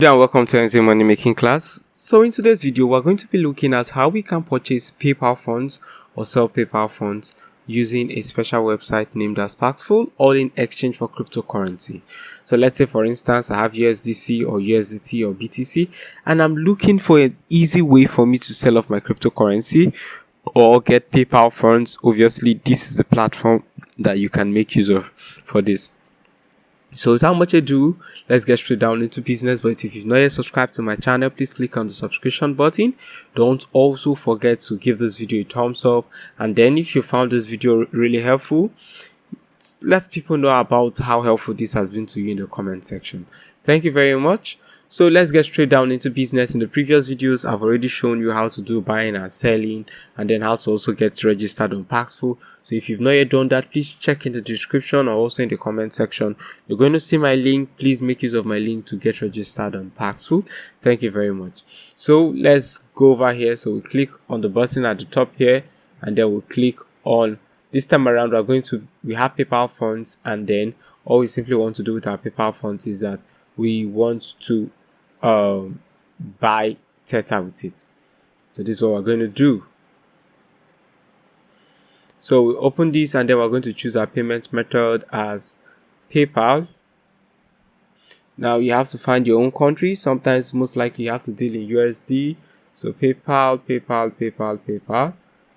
And welcome to NZ Money Making class. So in today's video, we're going to be looking at how we can purchase PayPal funds or sell PayPal funds using a special website named as Paxful, all in exchange for cryptocurrency. So let's say, for instance, I have USDC or USDT or BTC, and I'm looking for an easy way for me to sell off my cryptocurrency or get PayPal funds. Obviously, this is the platform that you can make use of for this. So without much ado, let's get straight down into business. But if you've not yet subscribed to my channel, please click on the subscription button. Don't also forget to give this video a thumbs up, and then if you found this video really helpful, let people know about how helpful this has been to you in the comment section. Thank you very much. So let's get straight down into business. In the previous videos, I've already shown you how to do buying and selling, and then how to also get registered on Paxful. So if you've not yet done that, please check in the description or also in the comment section. You're going to see my link. Please make use of my link to get registered on Paxful. Thank you very much. So let's go over here. So we click on the button at the top here, and then we'll click on, this time around we have PayPal funds, and then all we simply want to do with our PayPal funds is that we want to buy Theta with it. So this is what we're going to do. So we open this, and then we're going to choose our payment method as PayPal. Now you have to find your own country. Sometimes most likely you have to deal in USD. So PayPal.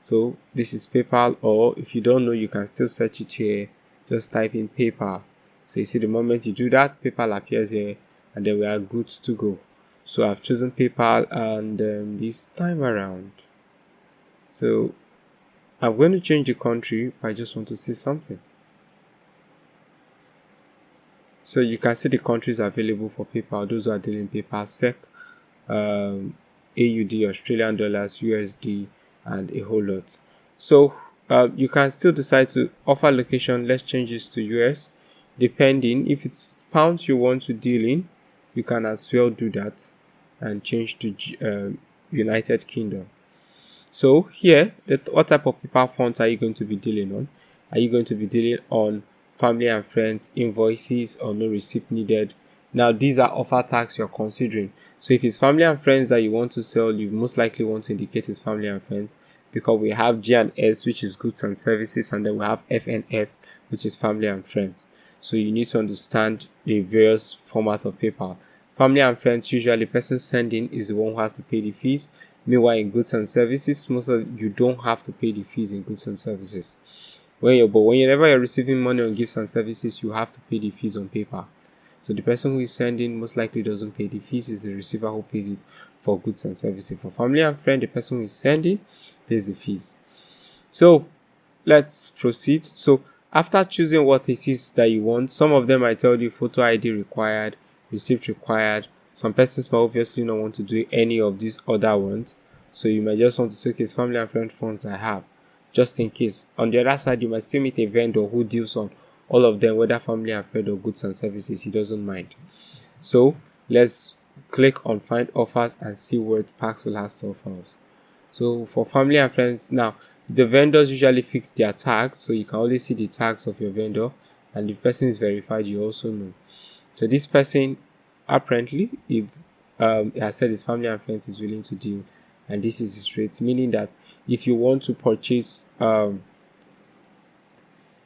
So this is PayPal, or if you don't know, you can still search it here. Just type in PayPal. So you see, the moment you do that, PayPal appears here, and then we are good to go. So I've chosen PayPal, and this time around, so I'm going to change the country. I just want to see something. So you can see the countries available for PayPal. Those who are dealing PayPal SEC, AUD, Australian dollars, USD, and a whole lot. So you can still decide to offer location. Let's change this to US. Depending, if it's pounds you want to deal in, you can as well do that and change to United Kingdom. So here, what type of PayPal funds are you going to be dealing on? Are you going to be dealing on family and friends, invoices, or no receipt needed? Now these are offer tags you're considering. So if it's family and friends that you want to sell, you most likely want to indicate it's family and friends, because we have G and S, which is goods and services, and then we have F and F, which is family and friends. So you need to understand the various formats of PayPal. Family and friends, usually the person sending is the one who has to pay the fees. Meanwhile, in goods and services, you don't have to pay the fees in goods and services. Whenever you're receiving money on gifts and services, you have to pay the fees on PayPal. So the person who is sending most likely doesn't pay the fees. It's the receiver who pays it for goods and services. For family and friend, the person who is sending pays the fees. So let's proceed. So after choosing what it is that you want, some of them might tell you photo ID required, receipt required. Some persons might obviously not want to do any of these other ones. So you might just want to say, okay, it's family and friend funds I have, just in case. On the other side, you might still meet a vendor who deals on all of them, whether family and friend or goods and services. He doesn't mind. So let's click on find offers and see what Paxful has to offer us. So for family and friends, now the vendors usually fix their tags, so you can only see the tags of your vendor, and if the person is verified, you also know. So this person apparently it's I said his family and friends is willing to deal, and this is his rate, meaning that if you want to purchase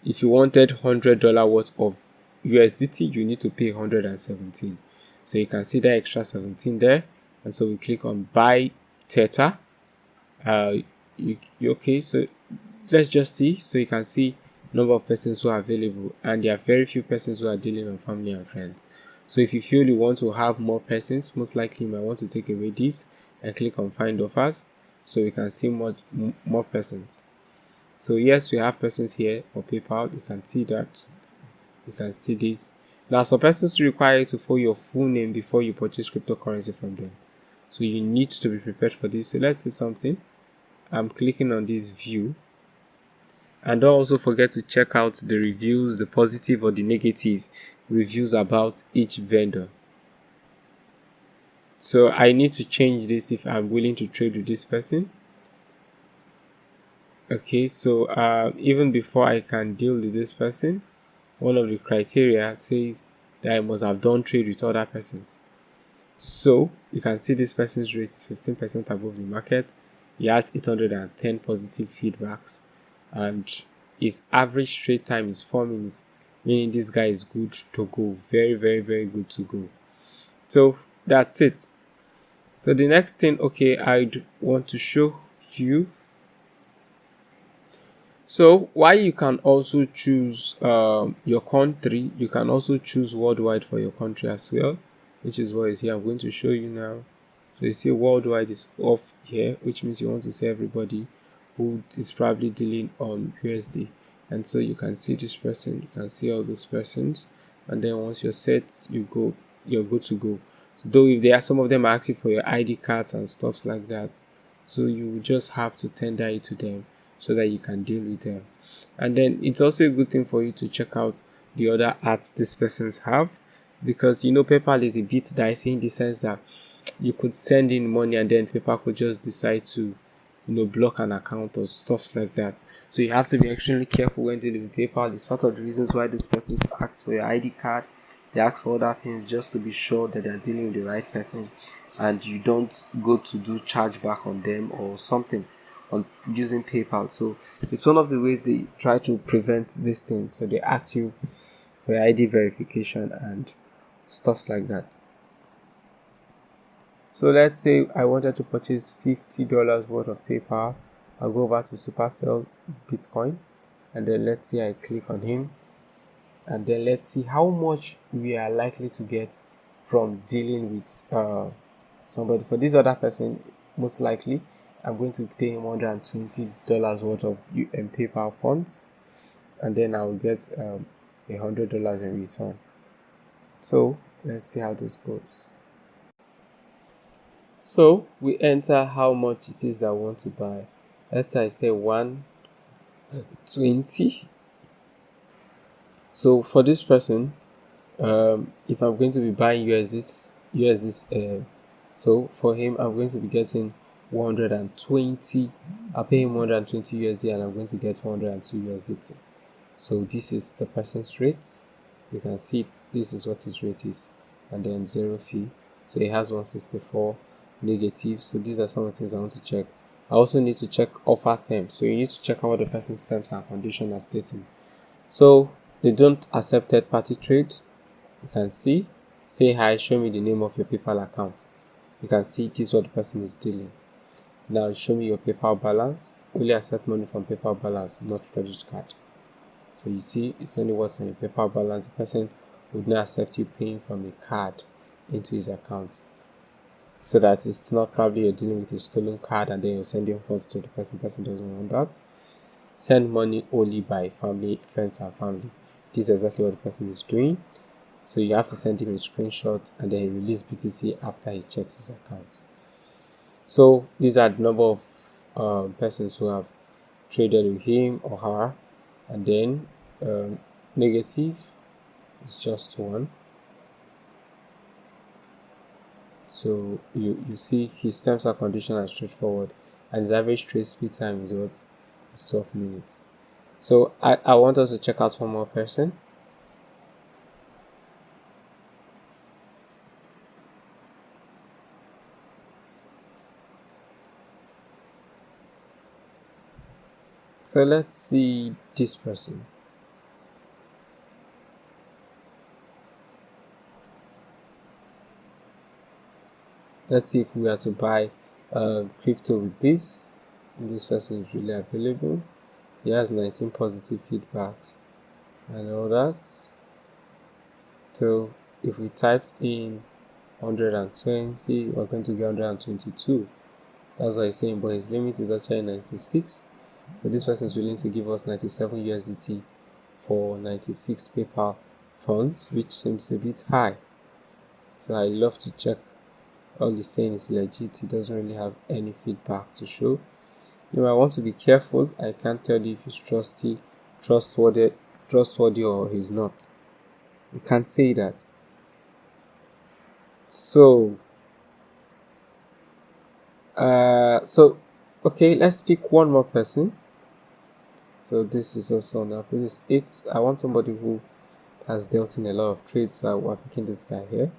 if you wanted $100 worth of USDT, you need to pay 117. So you can see that extra 17 there, and so we click on buy Theta. Okay, so let's just see. So you can see number of persons who are available, and there are very few persons who are dealing on family and friends. So if you feel you want to have more persons, most likely you might want to take away this and click on find offers, so we can see more persons. So yes, we have persons here for PayPal. You can see that. You can see this. Now some persons require you to fill your full name before you purchase cryptocurrency from them, so you need to be prepared for this. So let's see something. I'm clicking on this view, and don't also forget to check out the reviews, the positive or the negative reviews about each vendor. So I need to change this if I'm willing to trade with this person. Okay, so even before I can deal with this person, one of the criteria says that I must have done trade with other persons. So you can see this person's rate is 15% above the market. He has 810 positive feedbacks, and his average trade time is 4 minutes, meaning this guy is good to go. Very, very, very good to go. So that's it. So the next thing, okay, I'd want to show you. So while you can also choose your country, you can also choose worldwide for your country as well, which is what is here. I'm going to show you now. So you see worldwide is off here, which means you want to see everybody who is probably dealing on USD. And so you can see this person, you can see all those persons, and then once you're set, you're good to go. Though if there are some of them asking for your ID cards and stuff like that, so you just have to tender it to them so that you can deal with them. And then it's also a good thing for you to check out the other ads these persons have, because PayPal is a bit dicey in the sense that you could send in money and then PayPal could just decide to block an account or stuff like that. So you have to be extremely careful when dealing with PayPal. It's part of the reasons why these persons ask for your ID card. They ask for other things just to be sure that they're dealing with the right person and you don't go to do chargeback on them or something on using PayPal. So it's one of the ways they try to prevent these things. So they ask you for your ID verification and stuff like that. So let's say I wanted to purchase $50 worth of PayPal. I'll go over to Supercell Bitcoin, and then let's say I click on him, and then let's see how much we are likely to get from dealing with somebody. For this other person, most likely I'm going to pay him $120 worth of PayPal funds, and then I will get $100 in return. So let's see how this goes. So we enter how much it is that we want to buy. Let's say I say 120. So for this person, if I'm going to be buying USD, so for him I'm going to be getting 120. I'll pay him 120 USD and I'm going to get 102 USDT. So this is the person's rate. You can see it. This is what his rate is, and then 0 fee. So he has 164 negative. So these are some of the things I want to check. I also need to check offer terms. So you need to check out what the person's terms and conditions are stating. So they don't accept third party trade. You can see, say hi, show me the name of your PayPal account. You can see this is what the person is dealing. Now show me your PayPal balance. Only accept money from PayPal balance, not credit card. So you see, it's only what's on your PayPal balance. The person would not accept you paying from a card into his account, so that it's not probably you're dealing with a stolen card and then you're sending funds to the person. The person doesn't want that. Send money only by family, friends and family. This is exactly what the person is doing. So you have to send him a screenshot and then he release BTC after he checks his account. So these are the number of persons who have traded with him or her, and then negative is just one. So you see his terms and conditions are straightforward, and his average trade speed time is what? Is 12 minutes. So I want us to check out one more person. So let's see this person. Let's see if we are to buy crypto with this. This person is really available. He has 19 positive feedbacks and all that. So if we typed in 120, we're going to get 122. That's what he's saying, but his limit is actually 96. So this person is willing to give us 97 USDT for 96 PayPal funds, which seems a bit high. So I love to check all the saying is legit. He doesn't really have any feedback to show. You know, I want to be careful. I can't tell you if he's trustworthy or he's not. You can't say that. So okay, let's pick one more person. So this is also on that. This is 8. I want somebody who has dealt in a lot of trades, so we're picking this guy here.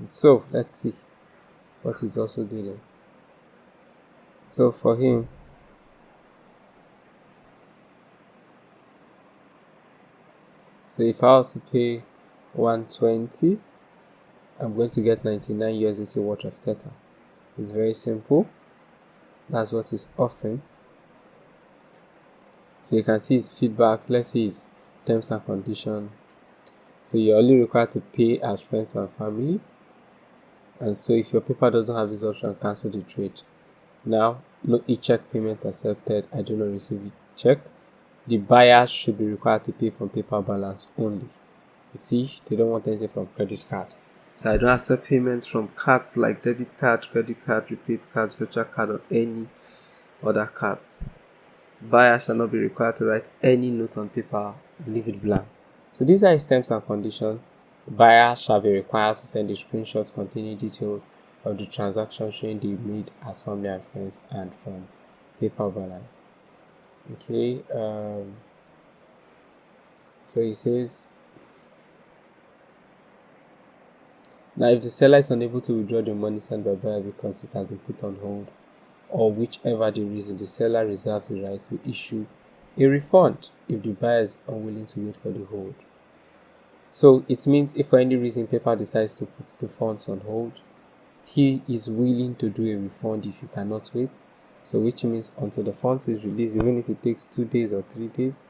So let's see what he's also dealing. So for him, so if I was to pay 120, I'm going to get 99 USDT worth of Theta. It's very simple. That's what he's offering. So you can see his feedback. Let's see his terms and conditions. So you're only required to pay as friends and family. And so if your paper doesn't have this option, cancel the trade. Now, no e-check payment accepted. I do not receive a check. The buyer should be required to pay from PayPal balance only. You see, they don't want anything from credit card. So I don't accept payments from cards like debit card, credit card, prepaid cards, virtual card, or any other cards. Buyer shall not be required to write any note on paper, leave it blank. So these are his terms and conditions. Buyer shall be required to send the screenshots containing details of the transaction showing they made as family and friends and from PayPal balance. Okay, so he says, now if the seller is unable to withdraw the money sent by buyer because it has been put on hold, or whichever the reason, the seller reserves the right to issue a refund if the buyer is unwilling to wait for the hold. So it means if for any reason PayPal decides to put the funds on hold, he is willing to do a refund if you cannot wait. So which means until the funds is released, even if it takes 2 days or 3 days,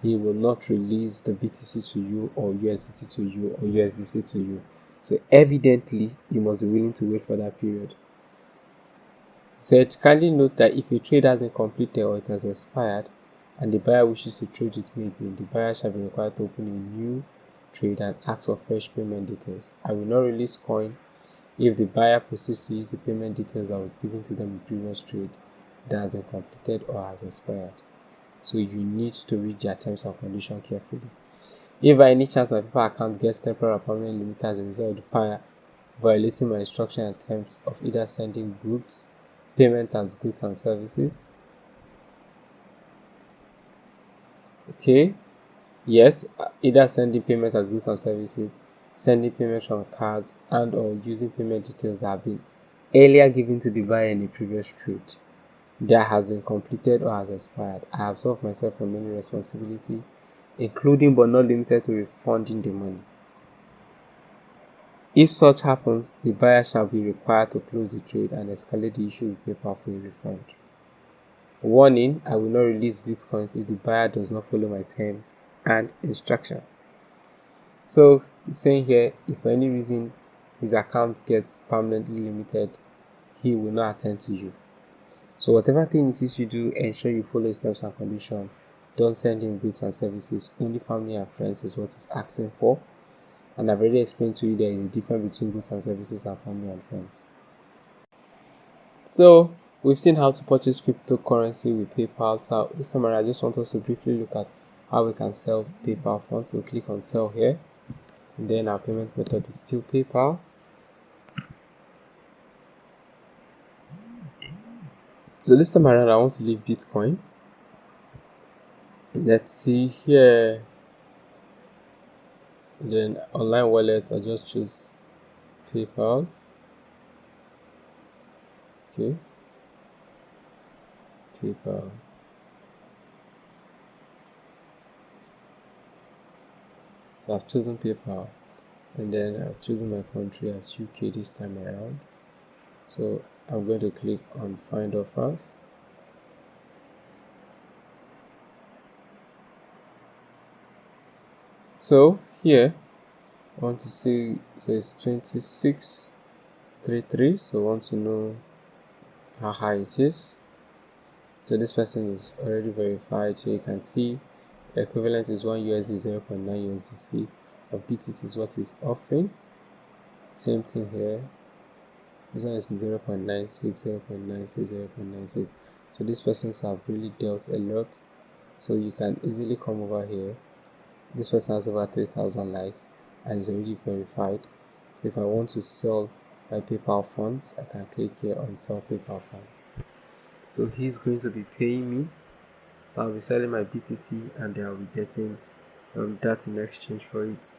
he will not release the BTC to you or USDT to you or USDC to you. So evidently, you must be willing to wait for that period. Said, kindly note that if a trade hasn't completed or it has expired and the buyer wishes to trade with me again, the buyer shall be required to open a new trade and ask for fresh payment details. I will not release coin if the buyer proceeds to use the payment details that was given to them in previous trade that has been completed or has expired. So you need to read their terms and conditions carefully. If by any chance my PayPal account gets temporary or permanent limit as a result of the buyer violating my instruction and terms of either sending goods, payment as goods and services. Okay, yes, either sending payment as goods and services, sending payment from cards, and or using payment details that have been earlier given to the buyer in a previous trade that has been completed or has expired. I absolve myself from any responsibility, including but not limited to refunding the money. If such happens, the buyer shall be required to close the trade and escalate the issue with PayPal for a refund. Warning, I will not release bitcoins if the buyer does not follow my terms and instruction. So he's saying here, if for any reason his account gets permanently limited, he will not attend to you. So whatever thing it is you do, ensure you follow his terms and conditions. Don't send him goods and services. Only family and friends is what he's asking for. And I've already explained to you there is a difference between goods and services and family and friends. So we've seen how to purchase cryptocurrency with PayPal. So this time around, I just want us to briefly look at how we can sell PayPal funds. So click on sell here. And then our payment method is still PayPal. So this time around, I want to leave Bitcoin. Let's see here. Then online wallets, I just choose PayPal. Okay. PayPal. So I've chosen PayPal, and then I've chosen my country as UK this time around. So I'm going to click on find offers. So here I want to see, so it's 2633. So I want to know how high it is. So this person is already verified. So you can see the equivalent is 1 USD 0.9 USDC of BTC is what is offering. Same thing here. This one is 0.96, 0.96, 0.96. So these persons have really dealt a lot. So you can easily come over here. This person has over 3,000 likes and is already verified. So if I want to sell my PayPal funds, I can click here on sell PayPal funds. So he's going to be paying me. So I'll be selling my BTC and then I'll be getting that in exchange for it.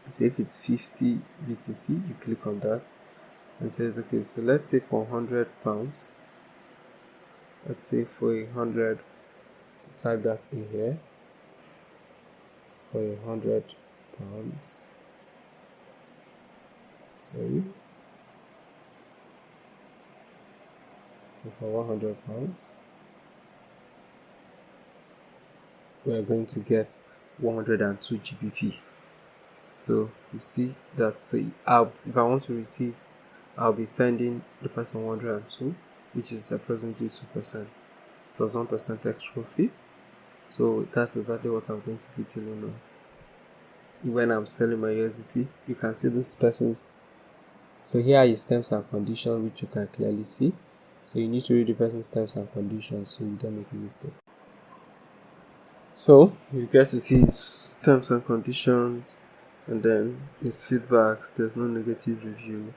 say if it's 50 BTC, you click on that and says okay, so let's say for £100, let's say for 100, type that in here, for £100, sorry, so for £100 we are going to get 102 GBP. So you see that, so if I want to receive, I'll be sending the person 102, which is approximately 2% plus 1% extra fee. So that's exactly what I'm going to be dealing on. When I'm selling my USDC, you can see those persons. So here are his terms and conditions, which you can clearly see. So you need to read the person's terms and conditions so you don't make a mistake. So you get to see his terms and conditions, and then his feedbacks. There's no negative review,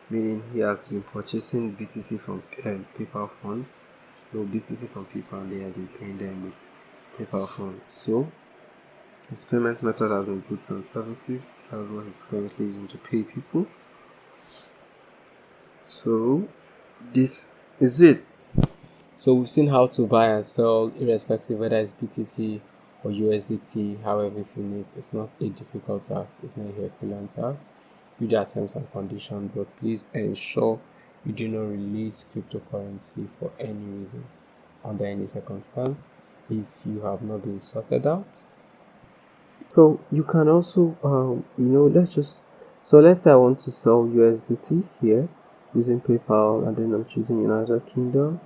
meaning he has been purchasing BTC from PayPal funds. No, BTC from PayPal, and they have been paying them with PayPal funds. So his payment method has been goods and services. That's what he's currently using to pay people. So this is it. So we've seen how to buy and sell, irrespective whether it's BTC or USDT, how everything is. It's not a difficult task. It's not a Herculean task. Read our terms and conditions, but please ensure you do not release cryptocurrency for any reason, under any circumstance, if you have not been sorted out. So you can also, let's say I want to sell USDT here using PayPal, and then I'm choosing United Kingdom.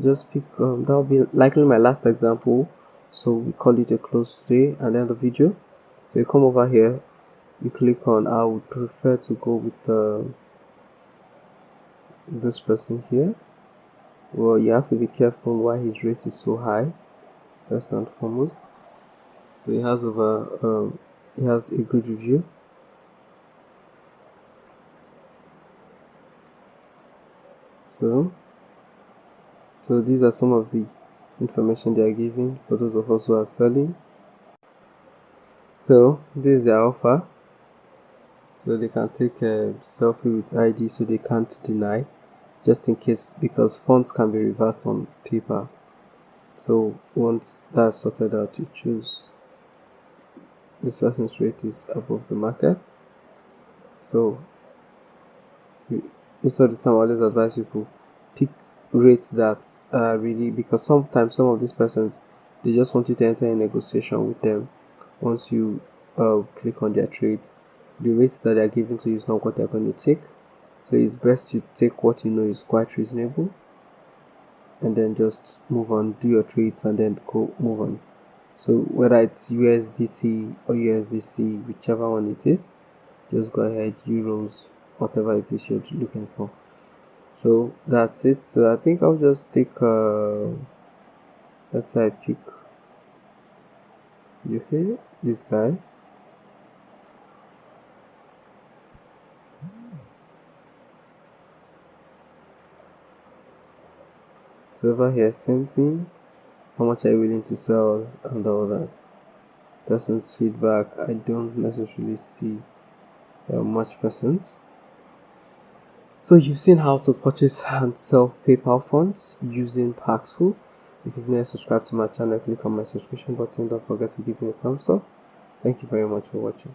Just pick, that'll be likely my last example, so we call it a close today and end the video. So you come over here, you click on, I would prefer to go with this person here. Well, you have to be careful why his rate is so high, first and foremost. So he has he has a good review. So these are some of the information they are giving for those of us who are selling. So this is their offer. So they can take a selfie with ID, so they can't deny, just in case, because funds can be reversed on PayPal. So once that's sorted out, you choose. This person's rate is above the market. So most of the time I always advise people, pick rates that are really, because sometimes some of these persons, they just want you to enter a negotiation with them. Once you click on their trades, the rates that they are giving to you is not what they're going to take. So it's best you take what you know is quite reasonable, and then just move on, do your trades, and then move on. So whether it's USDT or USDC, whichever one it is, just go ahead, euros, whatever it is you're looking for. So that's it. So I think I'll just take let's say I pick UK, this guy. So over here, same thing. How much are you willing to sell and all that? Person's feedback, I don't necessarily see much persons. So you've seen how to purchase and sell PayPal funds using Paxful. If you've never subscribed to my channel, click on my subscription button. Don't forget to give me a thumbs up. Thank you very much for watching.